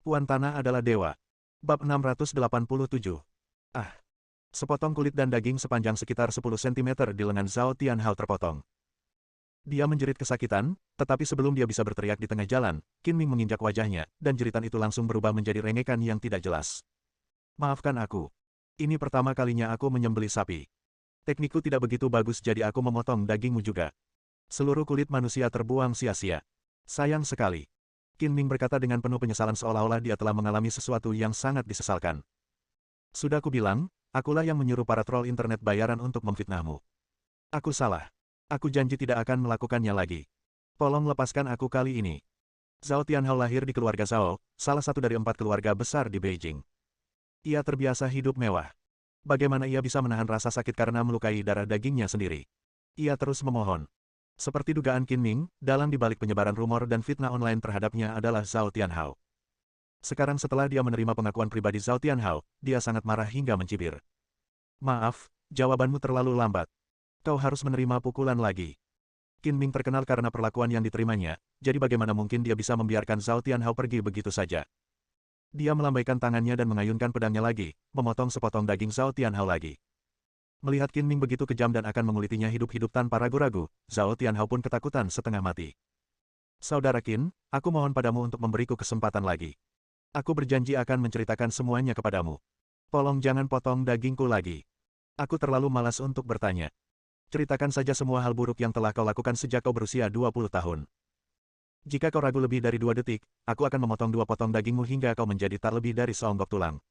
Tuan Tanah adalah dewa. Bab 687. Ah! Sepotong kulit dan daging sepanjang sekitar 10 cm di lengan Zhao Tianhao terpotong. Dia menjerit kesakitan, tetapi sebelum dia bisa berteriak di tengah jalan, Qin Ming menginjak wajahnya, dan jeritan itu langsung berubah menjadi rengekan yang tidak jelas. Maafkan aku. Ini pertama kalinya aku menyembelih sapi. Teknikku tidak begitu bagus jadi aku memotong dagingmu juga. Seluruh kulit manusia terbuang sia-sia. Sayang sekali. Qin Ming berkata dengan penuh penyesalan seolah-olah dia telah mengalami sesuatu yang sangat disesalkan. Sudah kubilang, akulah yang menyuruh para troll internet bayaran untuk memfitnahmu. Aku salah. Aku janji tidak akan melakukannya lagi. Tolong lepaskan aku kali ini. Zhao Tianhao lahir di keluarga Zhao, salah satu dari 4 keluarga besar di Beijing. Ia terbiasa hidup mewah. Bagaimana ia bisa menahan rasa sakit karena melukai darah dagingnya sendiri? Ia terus memohon. Seperti dugaan Qin Ming, dalang dibalik penyebaran rumor dan fitnah online terhadapnya adalah Zhao Tianhao. Sekarang setelah dia menerima pengakuan pribadi Zhao Tianhao, dia sangat marah hingga mencibir. Maaf, jawabanmu terlalu lambat. Kau harus menerima pukulan lagi. Qin Ming terkenal karena perlakuan yang diterimanya, jadi bagaimana mungkin dia bisa membiarkan Zhao Tianhao pergi begitu saja. Dia melambaikan tangannya dan mengayunkan pedangnya lagi, memotong sepotong daging Zhao Tianhao lagi. Melihat Qin Ming begitu kejam dan akan mengulitinya hidup-hidup tanpa ragu-ragu, Zhao Tianhao pun ketakutan setengah mati. Saudara Qin, aku mohon padamu untuk memberiku kesempatan lagi. Aku berjanji akan menceritakan semuanya kepadamu. Tolong jangan potong dagingku lagi. Aku terlalu malas untuk bertanya. Ceritakan saja semua hal buruk yang telah kau lakukan sejak kau berusia 20 tahun. Jika kau ragu lebih dari 2 detik, aku akan memotong 2 potong dagingmu hingga kau menjadi tak lebih dari seonggok tulang.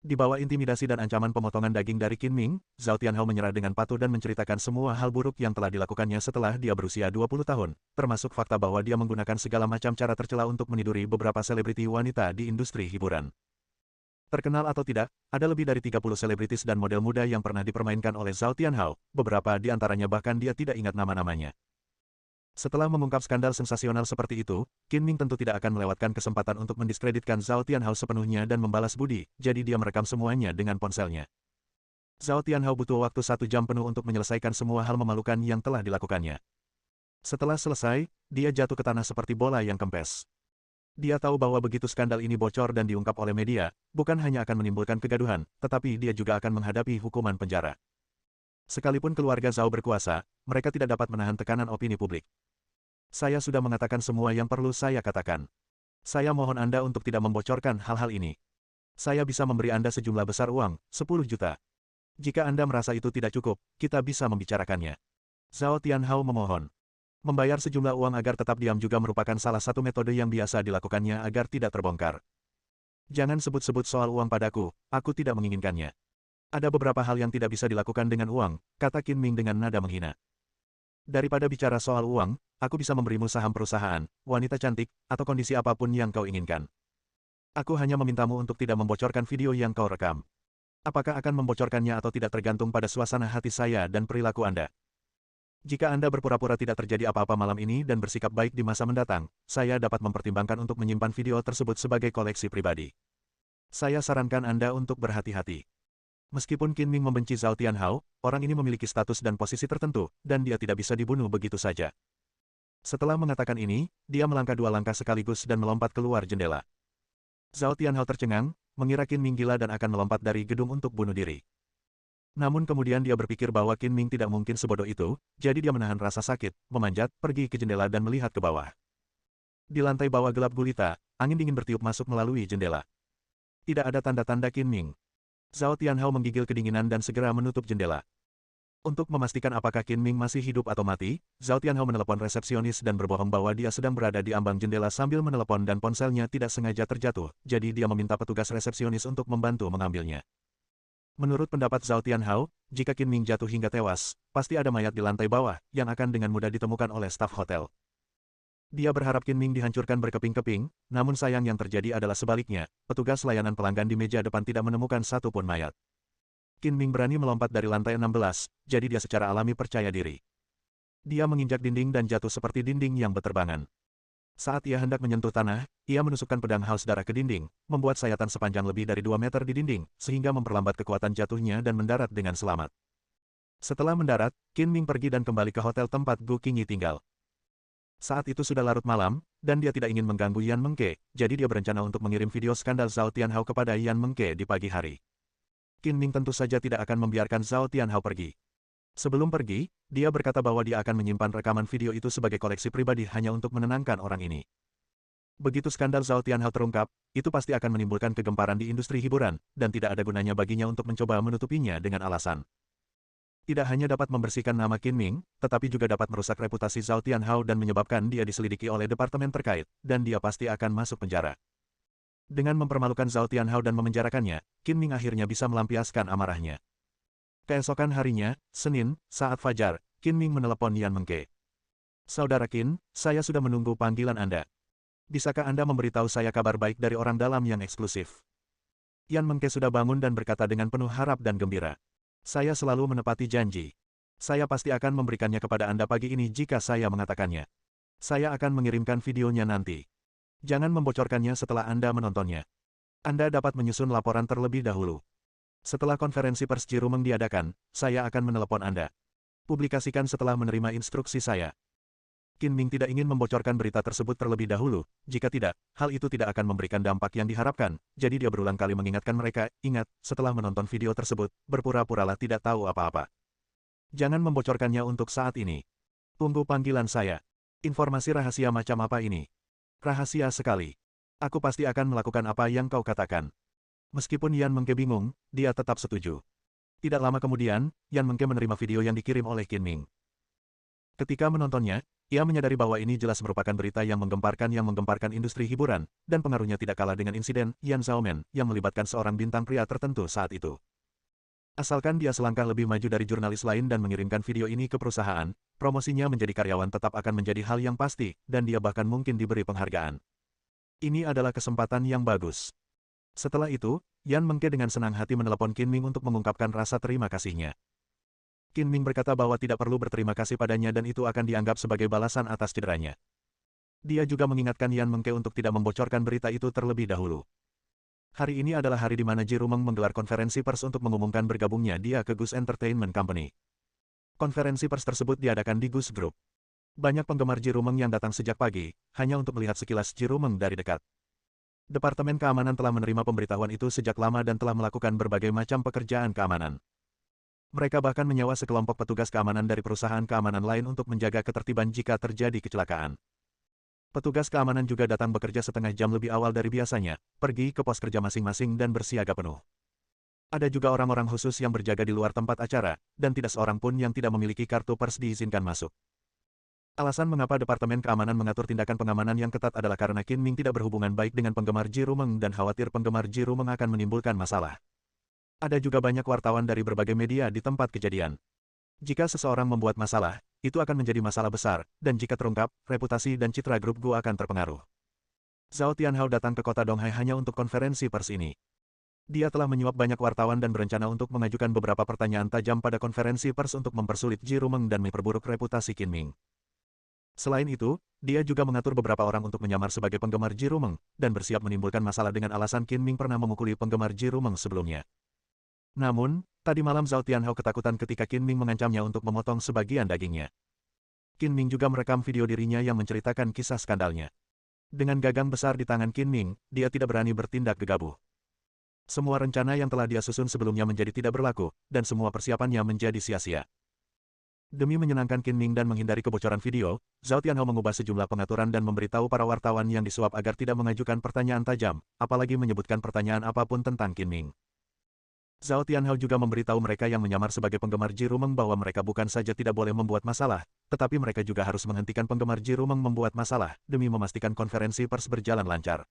Di bawah intimidasi dan ancaman pemotongan daging dari Qin Ming, Zhao Tianhao menyerah dengan patuh dan menceritakan semua hal buruk yang telah dilakukannya setelah dia berusia 20 tahun, termasuk fakta bahwa dia menggunakan segala macam cara tercela untuk meniduri beberapa selebriti wanita di industri hiburan. Terkenal atau tidak, ada lebih dari 30 selebritis dan model muda yang pernah dipermainkan oleh Zhao Tianhao, beberapa di antaranya bahkan dia tidak ingat nama-namanya. Setelah mengungkap skandal sensasional seperti itu, Qin Ming tentu tidak akan melewatkan kesempatan untuk mendiskreditkan Zhao Tianhao sepenuhnya dan membalas budi, jadi dia merekam semuanya dengan ponselnya. Zhao Tianhao butuh waktu 1 jam penuh untuk menyelesaikan semua hal memalukan yang telah dilakukannya. Setelah selesai, dia jatuh ke tanah seperti bola yang kempes. Dia tahu bahwa begitu skandal ini bocor dan diungkap oleh media, bukan hanya akan menimbulkan kegaduhan, tetapi dia juga akan menghadapi hukuman penjara. Sekalipun keluarga Zhao berkuasa, mereka tidak dapat menahan tekanan opini publik. Saya sudah mengatakan semua yang perlu saya katakan. Saya mohon Anda untuk tidak membocorkan hal-hal ini. Saya bisa memberi Anda sejumlah besar uang, 10 juta. Jika Anda merasa itu tidak cukup, kita bisa membicarakannya. Zhao Tianhao memohon. Membayar sejumlah uang agar tetap diam juga merupakan salah satu metode yang biasa dilakukannya agar tidak terbongkar. Jangan sebut-sebut soal uang padaku, aku tidak menginginkannya. Ada beberapa hal yang tidak bisa dilakukan dengan uang, kata Qin Ming dengan nada menghina. Daripada bicara soal uang, aku bisa memberimu saham perusahaan, wanita cantik, atau kondisi apapun yang kau inginkan. Aku hanya memintamu untuk tidak membocorkan video yang kau rekam. Apakah akan membocorkannya atau tidak tergantung pada suasana hati saya dan perilaku Anda. Jika Anda berpura-pura tidak terjadi apa-apa malam ini dan bersikap baik di masa mendatang, saya dapat mempertimbangkan untuk menyimpan video tersebut sebagai koleksi pribadi. Saya sarankan Anda untuk berhati-hati. Meskipun Qin Ming membenci Zhao Tianhao, orang ini memiliki status dan posisi tertentu, dan dia tidak bisa dibunuh begitu saja. Setelah mengatakan ini, dia melangkah 2 langkah sekaligus dan melompat keluar jendela. Zhao Tianhao tercengang, mengira Qin Ming gila dan akan melompat dari gedung untuk bunuh diri. Namun kemudian dia berpikir bahwa Qin Ming tidak mungkin sebodoh itu, jadi dia menahan rasa sakit, memanjat, pergi ke jendela dan melihat ke bawah. Di lantai bawah gelap gulita, angin dingin bertiup masuk melalui jendela. Tidak ada tanda-tanda Qin Ming. Zhao Tianhao menggigil kedinginan dan segera menutup jendela. Untuk memastikan apakah Qin Ming masih hidup atau mati, Zhao Tianhao menelepon resepsionis dan berbohong bahwa dia sedang berada di ambang jendela sambil menelepon dan ponselnya tidak sengaja terjatuh, jadi dia meminta petugas resepsionis untuk membantu mengambilnya. Menurut pendapat Zhao Tianhao, jika Qin Ming jatuh hingga tewas, pasti ada mayat di lantai bawah, yang akan dengan mudah ditemukan oleh staf hotel. Dia berharap Qin Ming dihancurkan berkeping-keping, namun sayang yang terjadi adalah sebaliknya, petugas layanan pelanggan di meja depan tidak menemukan satupun mayat. Qin Ming berani melompat dari lantai 16, jadi dia secara alami percaya diri. Dia menginjak dinding dan jatuh seperti dinding yang berterbangan. Saat ia hendak menyentuh tanah, ia menusukkan pedang haus darah ke dinding, membuat sayatan sepanjang lebih dari 2 meter di dinding, sehingga memperlambat kekuatan jatuhnya dan mendarat dengan selamat. Setelah mendarat, Qin Ming pergi dan kembali ke hotel tempat Gu Qingyi tinggal. Saat itu sudah larut malam, dan dia tidak ingin mengganggu Yan Mengke, jadi dia berencana untuk mengirim video skandal Zhao Tianhao kepada Yan Mengke di pagi hari. Qin Ming tentu saja tidak akan membiarkan Zhao Tianhao pergi. Sebelum pergi, dia berkata bahwa dia akan menyimpan rekaman video itu sebagai koleksi pribadi hanya untuk menenangkan orang ini. Begitu skandal Zhao Tianhao terungkap, itu pasti akan menimbulkan kegemparan di industri hiburan, dan tidak ada gunanya baginya untuk mencoba menutupinya dengan alasan. Tidak hanya dapat membersihkan nama Qin Ming, tetapi juga dapat merusak reputasi Zhao Tianhao dan menyebabkan dia diselidiki oleh departemen terkait, dan dia pasti akan masuk penjara. Dengan mempermalukan Zhao Tianhao dan memenjarakannya, Qin Ming akhirnya bisa melampiaskan amarahnya. Keesokan harinya, Senin, saat fajar, Qin Ming menelepon Yan Mengke. "Saudara Qin, saya sudah menunggu panggilan Anda. Bisakah Anda memberitahu saya kabar baik dari orang dalam yang eksklusif?" Yan Mengke sudah bangun dan berkata dengan penuh harap dan gembira. "Saya selalu menepati janji. Saya pasti akan memberikannya kepada Anda pagi ini jika saya mengatakannya. Saya akan mengirimkan videonya nanti. Jangan membocorkannya setelah Anda menontonnya. Anda dapat menyusun laporan terlebih dahulu. Setelah konferensi pers Jirumeng diadakan, saya akan menelepon Anda. Publikasikan setelah menerima instruksi saya." Qin Ming tidak ingin membocorkan berita tersebut terlebih dahulu, jika tidak, hal itu tidak akan memberikan dampak yang diharapkan, jadi dia berulang kali mengingatkan mereka, "Ingat, setelah menonton video tersebut, berpura-puralah tidak tahu apa-apa. Jangan membocorkannya untuk saat ini. Tunggu panggilan saya. Informasi rahasia macam apa ini? Rahasia sekali. Aku pasti akan melakukan apa yang kau katakan." Meskipun Yan Mengke bingung, dia tetap setuju. Tidak lama kemudian, Yan Mengke menerima video yang dikirim oleh Qin Ming. Ketika menontonnya, ia menyadari bahwa ini jelas merupakan berita yang menggemparkan industri hiburan, dan pengaruhnya tidak kalah dengan insiden Yan Xiaomen yang melibatkan seorang bintang pria tertentu saat itu. Asalkan dia selangkah lebih maju dari jurnalis lain dan mengirimkan video ini ke perusahaan, promosinya menjadi karyawan tetap akan menjadi hal yang pasti, dan dia bahkan mungkin diberi penghargaan. Ini adalah kesempatan yang bagus. Setelah itu, Yan Mengke dengan senang hati menelepon Qin Ming untuk mengungkapkan rasa terima kasihnya. Qin Ming berkata bahwa tidak perlu berterima kasih padanya dan itu akan dianggap sebagai balasan atas cederanya. Dia juga mengingatkan Yan Mengke untuk tidak membocorkan berita itu terlebih dahulu. Hari ini adalah hari di mana Jirumeng menggelar konferensi pers untuk mengumumkan bergabungnya dia ke Goose Entertainment Company. Konferensi pers tersebut diadakan di Goose Group. Banyak penggemar Jirumeng yang datang sejak pagi, hanya untuk melihat sekilas Jirumeng dari dekat. Departemen Keamanan telah menerima pemberitahuan itu sejak lama dan telah melakukan berbagai macam pekerjaan keamanan. Mereka bahkan menyewa sekelompok petugas keamanan dari perusahaan keamanan lain untuk menjaga ketertiban jika terjadi kecelakaan. Petugas keamanan juga datang bekerja setengah jam lebih awal dari biasanya, pergi ke pos kerja masing-masing dan bersiaga penuh. Ada juga orang-orang khusus yang berjaga di luar tempat acara, dan tidak seorang pun yang tidak memiliki kartu pers diizinkan masuk. Alasan mengapa Departemen Keamanan mengatur tindakan pengamanan yang ketat adalah karena Qin Ming tidak berhubungan baik dengan penggemar Jirumeng dan khawatir penggemar Jirumeng akan menimbulkan masalah. Ada juga banyak wartawan dari berbagai media di tempat kejadian. Jika seseorang membuat masalah, itu akan menjadi masalah besar, dan jika terungkap, reputasi dan citra grup Go akan terpengaruh. Zhao Tianhao datang ke kota Donghai hanya untuk konferensi pers ini. Dia telah menyuap banyak wartawan dan berencana untuk mengajukan beberapa pertanyaan tajam pada konferensi pers untuk mempersulit Jirumeng dan memperburuk reputasi Qin Ming. Selain itu, dia juga mengatur beberapa orang untuk menyamar sebagai penggemar Jirumeng, dan bersiap menimbulkan masalah dengan alasan Qin Ming pernah memukuli penggemar Jirumeng sebelumnya. Namun, tadi malam Zhao Tianhao ketakutan ketika Qin Ming mengancamnya untuk memotong sebagian dagingnya. Qin Ming juga merekam video dirinya yang menceritakan kisah skandalnya. Dengan gagang besar di tangan Qin Ming, dia tidak berani bertindak gegabah. Semua rencana yang telah dia susun sebelumnya menjadi tidak berlaku, dan semua persiapannya menjadi sia-sia. Demi menyenangkan Qin Ming dan menghindari kebocoran video, Zhao Tianhao mengubah sejumlah pengaturan dan memberitahu para wartawan yang disuap agar tidak mengajukan pertanyaan tajam, apalagi menyebutkan pertanyaan apapun tentang Qin Ming. Zhao Tianhao juga memberitahu mereka yang menyamar sebagai penggemar Jirumeng bahwa mereka bukan saja tidak boleh membuat masalah, tetapi mereka juga harus menghentikan penggemar Jirumeng membuat masalah, demi memastikan konferensi pers berjalan lancar.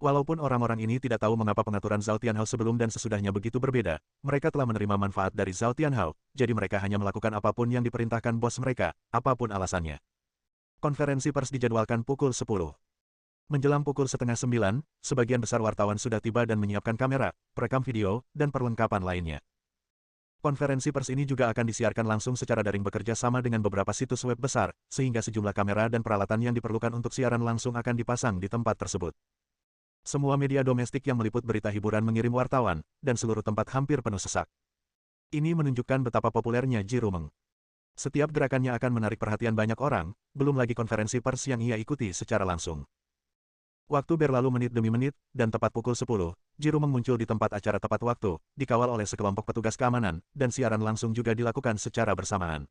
Walaupun orang-orang ini tidak tahu mengapa pengaturan Zhao Tianhao sebelum dan sesudahnya begitu berbeda, mereka telah menerima manfaat dari Zhao Tianhao, jadi mereka hanya melakukan apapun yang diperintahkan bos mereka, apapun alasannya. Konferensi pers dijadwalkan pukul 10. Menjelang pukul 8:30, sebagian besar wartawan sudah tiba dan menyiapkan kamera, perekam video, dan perlengkapan lainnya. Konferensi pers ini juga akan disiarkan langsung secara daring bekerja sama dengan beberapa situs web besar, sehingga sejumlah kamera dan peralatan yang diperlukan untuk siaran langsung akan dipasang di tempat tersebut. Semua media domestik yang meliput berita hiburan mengirim wartawan, dan seluruh tempat hampir penuh sesak. Ini menunjukkan betapa populernya Jirumeng. Setiap gerakannya akan menarik perhatian banyak orang, belum lagi konferensi pers yang ia ikuti secara langsung. Waktu berlalu menit demi menit, dan tepat pukul 10, Ji-rumeng muncul di tempat acara tepat waktu, dikawal oleh sekelompok petugas keamanan, dan siaran langsung juga dilakukan secara bersamaan.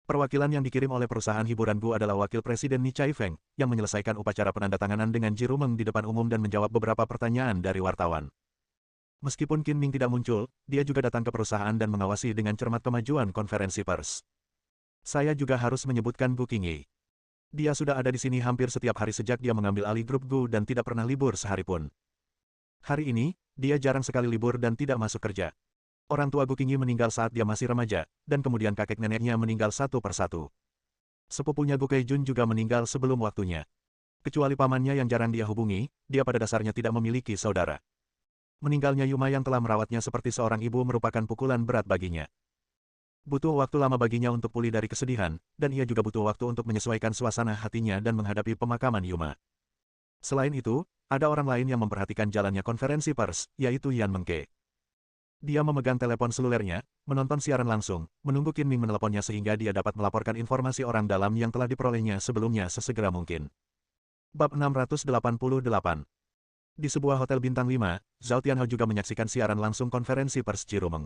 Perwakilan yang dikirim oleh perusahaan hiburan Gu adalah Wakil Presiden Ni Chai-feng, yang menyelesaikan upacara penandatanganan dengan Ji-rumeng di depan umum dan menjawab beberapa pertanyaan dari wartawan. Meskipun Qin Ming tidak muncul, dia juga datang ke perusahaan dan mengawasi dengan cermat kemajuan konferensi pers. Saya juga harus menyebutkan Gu Qingyi. Dia sudah ada di sini hampir setiap hari sejak dia mengambil alih grup Gu dan tidak pernah libur sehari pun. Hari ini, dia jarang sekali libur dan tidak masuk kerja. Orang tua Gu Qingyi meninggal saat dia masih remaja, dan kemudian kakek neneknya meninggal satu persatu. Sepupunya Gu Keijun juga meninggal sebelum waktunya. Kecuali pamannya yang jarang dia hubungi, dia pada dasarnya tidak memiliki saudara. Meninggalnya Yuma yang telah merawatnya seperti seorang ibu merupakan pukulan berat baginya. Butuh waktu lama baginya untuk pulih dari kesedihan, dan ia juga butuh waktu untuk menyesuaikan suasana hatinya dan menghadapi pemakaman Yuma. Selain itu, ada orang lain yang memperhatikan jalannya konferensi pers, yaitu Yan Mengke. Dia memegang telepon selulernya, menonton siaran langsung, menunggu Qin Ming meneleponnya sehingga dia dapat melaporkan informasi orang dalam yang telah diperolehnya sebelumnya sesegera mungkin. Bab 688. Di sebuah hotel bintang 5, Zhao Tianhao juga menyaksikan siaran langsung konferensi pers Ji-rumeng.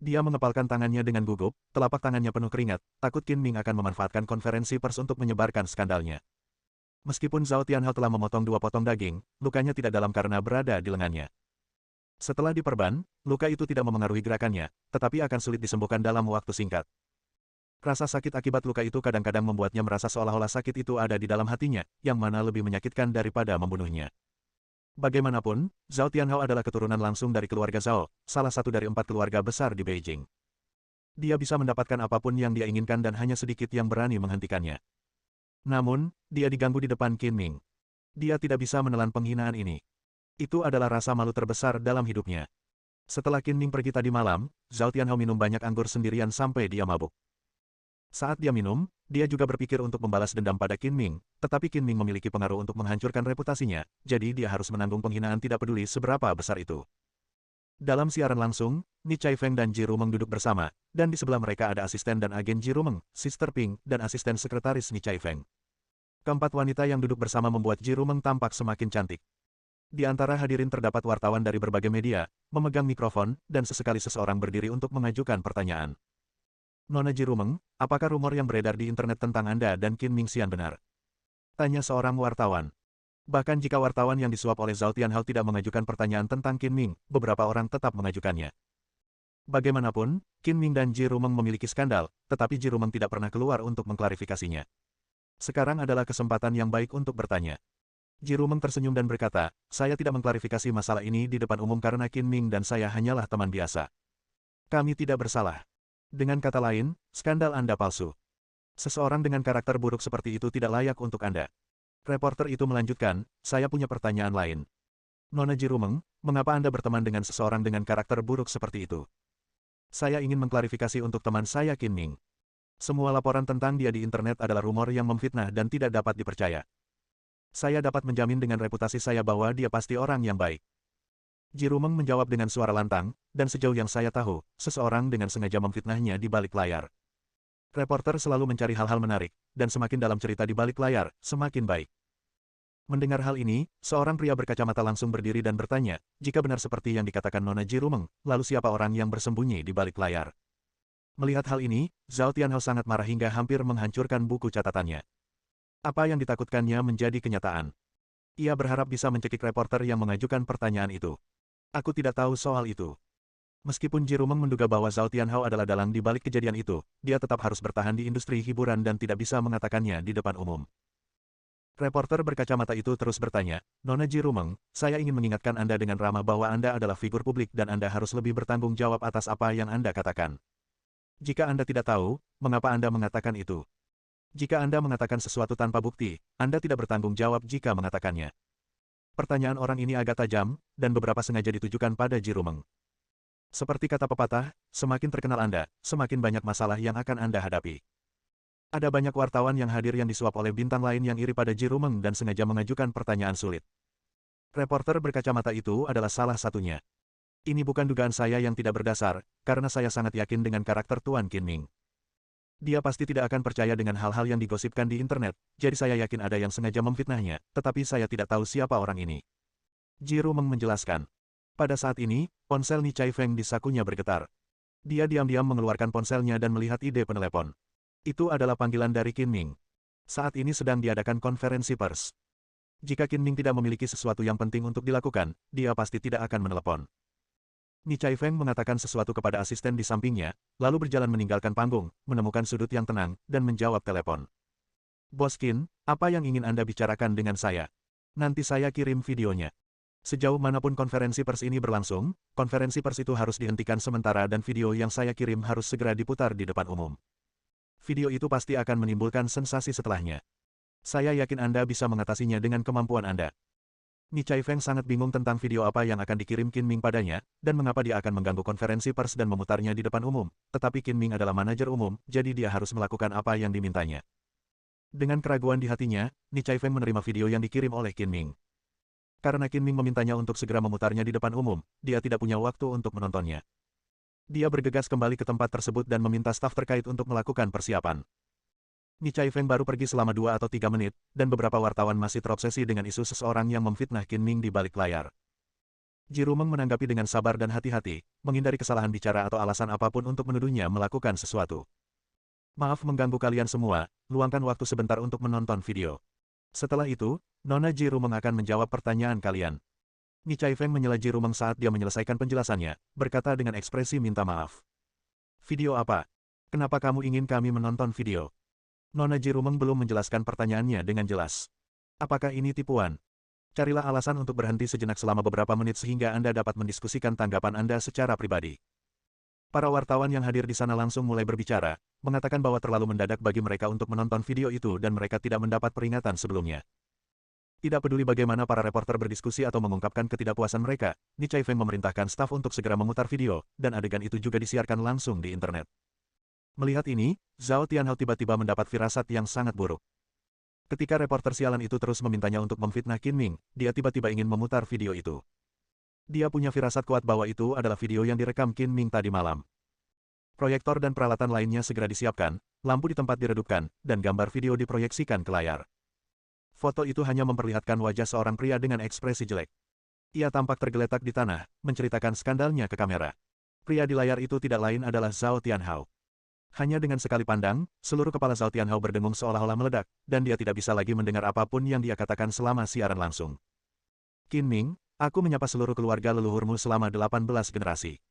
Dia mengepalkan tangannya dengan gugup, telapak tangannya penuh keringat, takut Qin Ming akan memanfaatkan konferensi pers untuk menyebarkan skandalnya. Meskipun Zhao Tianhao telah memotong 2 potong daging, lukanya tidak dalam karena berada di lengannya. Setelah diperban, luka itu tidak memengaruhi gerakannya, tetapi akan sulit disembuhkan dalam waktu singkat. Rasa sakit akibat luka itu kadang-kadang membuatnya merasa seolah-olah sakit itu ada di dalam hatinya, yang mana lebih menyakitkan daripada membunuhnya. Bagaimanapun, Zhao Tianhao adalah keturunan langsung dari keluarga Zhao, salah satu dari 4 keluarga besar di Beijing. Dia bisa mendapatkan apapun yang dia inginkan dan hanya sedikit yang berani menghentikannya. Namun, dia diganggu di depan Qin Ming. Dia tidak bisa menelan penghinaan ini. Itu adalah rasa malu terbesar dalam hidupnya. Setelah Qin Ming pergi tadi malam, Zhao Tianhao minum banyak anggur sendirian sampai dia mabuk. Saat dia minum, dia juga berpikir untuk membalas dendam pada Qin Ming, tetapi Qin Ming memiliki pengaruh untuk menghancurkan reputasinya, jadi dia harus menanggung penghinaan tidak peduli seberapa besar itu. Dalam siaran langsung, Ni Chai-feng dan Ji-rumeng duduk bersama, dan di sebelah mereka ada asisten dan agen Ji-rumeng, Sister Ping, dan asisten sekretaris Ni Chai-feng. Keempat wanita yang duduk bersama membuat Ji-rumeng tampak semakin cantik. Di antara hadirin terdapat wartawan dari berbagai media, memegang mikrofon, dan sesekali seseorang berdiri untuk mengajukan pertanyaan. Nona Ji-rumeng, apakah rumor yang beredar di internet tentang Anda dan Qin Ming Xian benar? Tanya seorang wartawan. Bahkan jika wartawan yang disuap oleh Zhao Tianhao tidak mengajukan pertanyaan tentang Qin Ming, beberapa orang tetap mengajukannya. Bagaimanapun, Qin Ming dan Ji-rumeng memiliki skandal, tetapi Ji-rumeng tidak pernah keluar untuk mengklarifikasinya. Sekarang adalah kesempatan yang baik untuk bertanya. Ji-rumeng tersenyum dan berkata, saya tidak mengklarifikasi masalah ini di depan umum karena Qin Ming dan saya hanyalah teman biasa. Kami tidak bersalah. Dengan kata lain, skandal Anda palsu. Seseorang dengan karakter buruk seperti itu tidak layak untuk Anda. Reporter itu melanjutkan, saya punya pertanyaan lain. Nona Ji-rumeng, mengapa Anda berteman dengan seseorang dengan karakter buruk seperti itu? Saya ingin mengklarifikasi untuk teman saya Qin Ming. Semua laporan tentang dia di internet adalah rumor yang memfitnah dan tidak dapat dipercaya. Saya dapat menjamin dengan reputasi saya bahwa dia pasti orang yang baik. Ji-rumeng menjawab dengan suara lantang, dan sejauh yang saya tahu, seseorang dengan sengaja memfitnahnya di balik layar. Reporter selalu mencari hal-hal menarik, dan semakin dalam cerita di balik layar, semakin baik. Mendengar hal ini, seorang pria berkacamata langsung berdiri dan bertanya, jika benar seperti yang dikatakan Nona Ji-rumeng, lalu siapa orang yang bersembunyi di balik layar? Melihat hal ini, Zhao Tianhao sangat marah hingga hampir menghancurkan buku catatannya. Apa yang ditakutkannya menjadi kenyataan. Ia berharap bisa mencekik reporter yang mengajukan pertanyaan itu. Aku tidak tahu soal itu. Meskipun Ji-rumeng menduga bahwa Zhao Tianhao adalah dalang di balik kejadian itu, dia tetap harus bertahan di industri hiburan dan tidak bisa mengatakannya di depan umum. Reporter berkacamata itu terus bertanya, Nona Ji-rumeng, saya ingin mengingatkan Anda dengan ramah bahwa Anda adalah figur publik dan Anda harus lebih bertanggung jawab atas apa yang Anda katakan. Jika Anda tidak tahu, mengapa Anda mengatakan itu? Jika Anda mengatakan sesuatu tanpa bukti, Anda tidak bertanggung jawab jika mengatakannya. Pertanyaan orang ini agak tajam, dan beberapa sengaja ditujukan pada Ji-rumeng. Seperti kata pepatah, semakin terkenal Anda, semakin banyak masalah yang akan Anda hadapi. Ada banyak wartawan yang hadir yang disuap oleh bintang lain yang iri pada Ji-rumeng dan sengaja mengajukan pertanyaan sulit. Reporter berkacamata itu adalah salah satunya. Ini bukan dugaan saya yang tidak berdasar, karena saya sangat yakin dengan karakter Tuan Qin Ming. Dia pasti tidak akan percaya dengan hal-hal yang digosipkan di internet, jadi saya yakin ada yang sengaja memfitnahnya, tetapi saya tidak tahu siapa orang ini. Ji Rumeng menjelaskan. Pada saat ini, ponsel Ni Chai Feng di sakunya bergetar. Dia diam-diam mengeluarkan ponselnya dan melihat ide penelepon. Itu adalah panggilan dari Qin Ming. Saat ini sedang diadakan konferensi pers. Jika Qin Ming tidak memiliki sesuatu yang penting untuk dilakukan, dia pasti tidak akan menelepon. Ni Chai Feng mengatakan sesuatu kepada asisten di sampingnya, lalu berjalan meninggalkan panggung, menemukan sudut yang tenang, dan menjawab telepon. Bos Qin, apa yang ingin Anda bicarakan dengan saya? Nanti saya kirim videonya. Sejauh manapun konferensi pers ini berlangsung, konferensi pers itu harus dihentikan sementara dan video yang saya kirim harus segera diputar di depan umum. Video itu pasti akan menimbulkan sensasi setelahnya. Saya yakin Anda bisa mengatasinya dengan kemampuan Anda. Ni Chai Feng sangat bingung tentang video apa yang akan dikirim Qin Ming padanya, dan mengapa dia akan mengganggu konferensi pers dan memutarnya di depan umum, tetapi Qin Ming adalah manajer umum, jadi dia harus melakukan apa yang dimintanya. Dengan keraguan di hatinya, Ni Chai Feng menerima video yang dikirim oleh Qin Ming. Karena Qin Ming memintanya untuk segera memutarnya di depan umum, dia tidak punya waktu untuk menontonnya. Dia bergegas kembali ke tempat tersebut dan meminta staf terkait untuk melakukan persiapan. Ni Chai Feng baru pergi selama 2 atau 3 menit, dan beberapa wartawan masih terobsesi dengan isu seseorang yang memfitnah Qin Ming di balik layar. Ji Rumeng menanggapi dengan sabar dan hati-hati, menghindari kesalahan bicara atau alasan apapun untuk menuduhnya melakukan sesuatu. Maaf mengganggu kalian semua, luangkan waktu sebentar untuk menonton video. Setelah itu, Nona Ji Rumeng akan menjawab pertanyaan kalian. Ni Chai Feng menyela Ji Rumeng saat dia menyelesaikan penjelasannya, berkata dengan ekspresi minta maaf. Video apa? Kenapa kamu ingin kami menonton video? Nona Ji Rumeng belum menjelaskan pertanyaannya dengan jelas. Apakah ini tipuan? Carilah alasan untuk berhenti sejenak selama beberapa menit sehingga Anda dapat mendiskusikan tanggapan Anda secara pribadi. Para wartawan yang hadir di sana langsung mulai berbicara, mengatakan bahwa terlalu mendadak bagi mereka untuk menonton video itu dan mereka tidak mendapat peringatan sebelumnya. Tidak peduli bagaimana para reporter berdiskusi atau mengungkapkan ketidakpuasan mereka, Ni Chai Feng memerintahkan staf untuk segera memutar video, dan adegan itu juga disiarkan langsung di internet. Melihat ini, Zhao Tianhao tiba-tiba mendapat firasat yang sangat buruk. Ketika reporter sialan itu terus memintanya untuk memfitnah Qin Ming, dia tiba-tiba ingin memutar video itu. Dia punya firasat kuat bahwa itu adalah video yang direkam Qin Ming tadi malam. Proyektor dan peralatan lainnya segera disiapkan, lampu di tempat diredupkan, dan gambar video diproyeksikan ke layar. Foto itu hanya memperlihatkan wajah seorang pria dengan ekspresi jelek. Ia tampak tergeletak di tanah, menceritakan skandalnya ke kamera. Pria di layar itu tidak lain adalah Zhao Tianhao. Hanya dengan sekali pandang, seluruh kepala Zhao Tianhao berdengung seolah-olah meledak, dan dia tidak bisa lagi mendengar apapun yang dia katakan selama siaran langsung. Qin Ming, aku menyapa seluruh keluarga leluhurmu selama 18 generasi.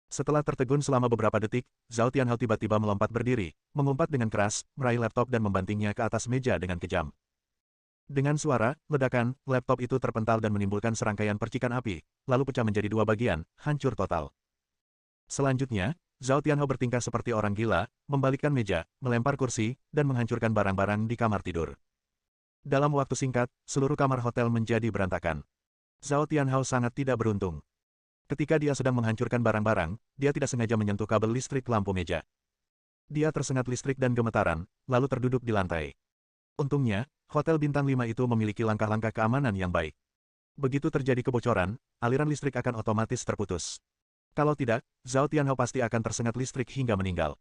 Setelah tertegun selama beberapa detik, Zhao Tianhao tiba-tiba melompat berdiri, mengumpat dengan keras, meraih laptop dan membantingnya ke atas meja dengan kejam. Dengan suara ledakan, laptop itu terpental dan menimbulkan serangkaian percikan api, lalu pecah menjadi 2 bagian, hancur total. Selanjutnya, Zhao Tianhao bertingkah seperti orang gila, membalikkan meja, melempar kursi, dan menghancurkan barang-barang di kamar tidur. Dalam waktu singkat, seluruh kamar hotel menjadi berantakan. Zhao Tianhao sangat tidak beruntung. Ketika dia sedang menghancurkan barang-barang, dia tidak sengaja menyentuh kabel listrik lampu meja. Dia tersengat listrik dan gemetaran, lalu terduduk di lantai. Untungnya, Hotel Bintang 5 itu memiliki langkah-langkah keamanan yang baik. Begitu terjadi kebocoran, aliran listrik akan otomatis terputus. Kalau tidak, Zhao Tianhao pasti akan tersengat listrik hingga meninggal.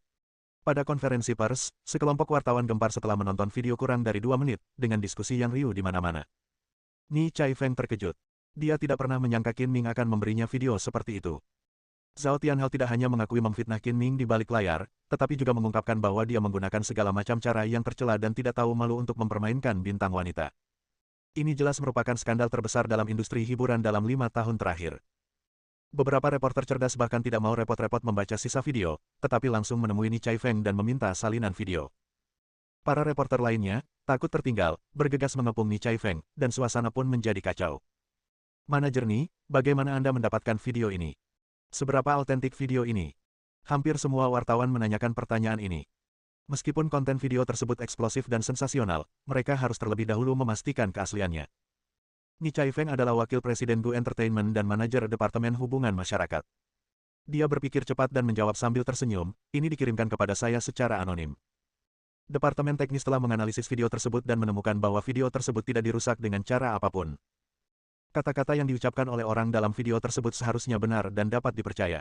Pada konferensi pers, sekelompok wartawan gempar setelah menonton video kurang dari 2 menit, dengan diskusi yang riuh di mana-mana. Ni Chai Feng terkejut. Dia tidak pernah menyangka Qin Ming akan memberinya video seperti itu. Zhao Tianhao tidak hanya mengakui memfitnah Qin Ming di balik layar, tetapi juga mengungkapkan bahwa dia menggunakan segala macam cara yang tercela dan tidak tahu malu untuk mempermainkan bintang wanita. Ini jelas merupakan skandal terbesar dalam industri hiburan dalam 5 tahun terakhir. Beberapa reporter cerdas bahkan tidak mau repot-repot membaca sisa video, tetapi langsung menemui Ni Chai Feng dan meminta salinan video. Para reporter lainnya, takut tertinggal, bergegas mengepung Ni Chai Feng, dan suasana pun menjadi kacau. Manajer Ni, bagaimana Anda mendapatkan video ini? Seberapa autentik video ini? Hampir semua wartawan menanyakan pertanyaan ini. Meskipun konten video tersebut eksplosif dan sensasional, mereka harus terlebih dahulu memastikan keasliannya. Ni Chai Feng adalah wakil presiden Gu Entertainment dan manajer Departemen Hubungan Masyarakat. Dia berpikir cepat dan menjawab sambil tersenyum, ini dikirimkan kepada saya secara anonim. Departemen teknis telah menganalisis video tersebut dan menemukan bahwa video tersebut tidak dirusak dengan cara apapun. Kata-kata yang diucapkan oleh orang dalam video tersebut seharusnya benar dan dapat dipercaya.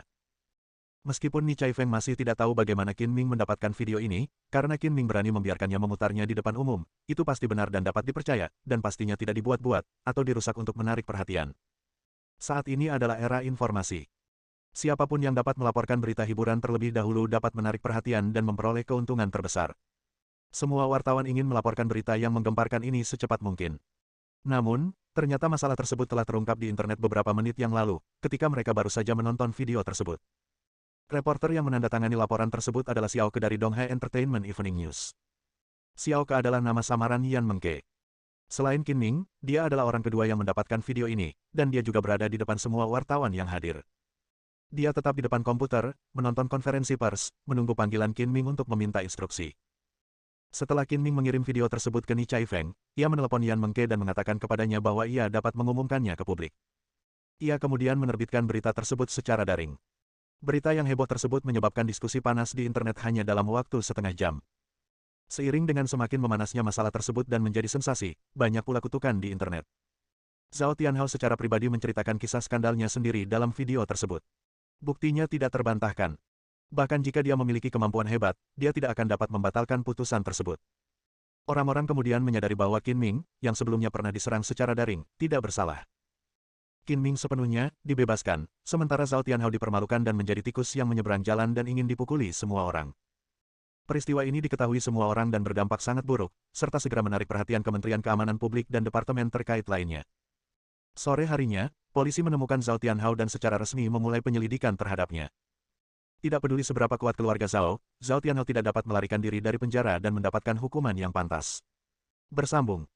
Meskipun Ni Chaifeng masih tidak tahu bagaimana Qin Ming mendapatkan video ini, karena Qin Ming berani membiarkannya memutarnya di depan umum, itu pasti benar dan dapat dipercaya, dan pastinya tidak dibuat-buat, atau dirusak untuk menarik perhatian. Saat ini adalah era informasi. Siapapun yang dapat melaporkan berita hiburan terlebih dahulu dapat menarik perhatian dan memperoleh keuntungan terbesar. Semua wartawan ingin melaporkan berita yang menggemparkan ini secepat mungkin. Namun, ternyata masalah tersebut telah terungkap di internet beberapa menit yang lalu, ketika mereka baru saja menonton video tersebut. Reporter yang menandatangani laporan tersebut adalah Xiao Ke dari Donghai Entertainment Evening News. Xiao Ke adalah nama samaran Yan Mengke. Selain Qin Ming, dia adalah orang kedua yang mendapatkan video ini, dan dia juga berada di depan semua wartawan yang hadir. Dia tetap di depan komputer, menonton konferensi pers, menunggu panggilan Qin Ming untuk meminta instruksi. Setelah Qin Ming mengirim video tersebut ke Ni Chaifeng, ia menelepon Yan Mengke dan mengatakan kepadanya bahwa ia dapat mengumumkannya ke publik. Ia kemudian menerbitkan berita tersebut secara daring. Berita yang heboh tersebut menyebabkan diskusi panas di internet hanya dalam waktu setengah jam. Seiring dengan semakin memanasnya masalah tersebut dan menjadi sensasi, banyak pula kutukan di internet. Zhao Tianhao secara pribadi menceritakan kisah skandalnya sendiri dalam video tersebut. Buktinya tidak terbantahkan. Bahkan jika dia memiliki kemampuan hebat, dia tidak akan dapat membatalkan putusan tersebut. Orang-orang kemudian menyadari bahwa Qin Ming, yang sebelumnya pernah diserang secara daring, tidak bersalah. Qin Ming sepenuhnya dibebaskan, sementara Zhao Tianhao dipermalukan dan menjadi tikus yang menyeberang jalan dan ingin dipukuli semua orang. Peristiwa ini diketahui semua orang dan berdampak sangat buruk, serta segera menarik perhatian Kementerian Keamanan Publik dan departemen terkait lainnya. Sore harinya, polisi menemukan Zhao Tianhao dan secara resmi memulai penyelidikan terhadapnya. Tidak peduli seberapa kuat keluarga Zhao Tianhao tidak dapat melarikan diri dari penjara dan mendapatkan hukuman yang pantas. Bersambung.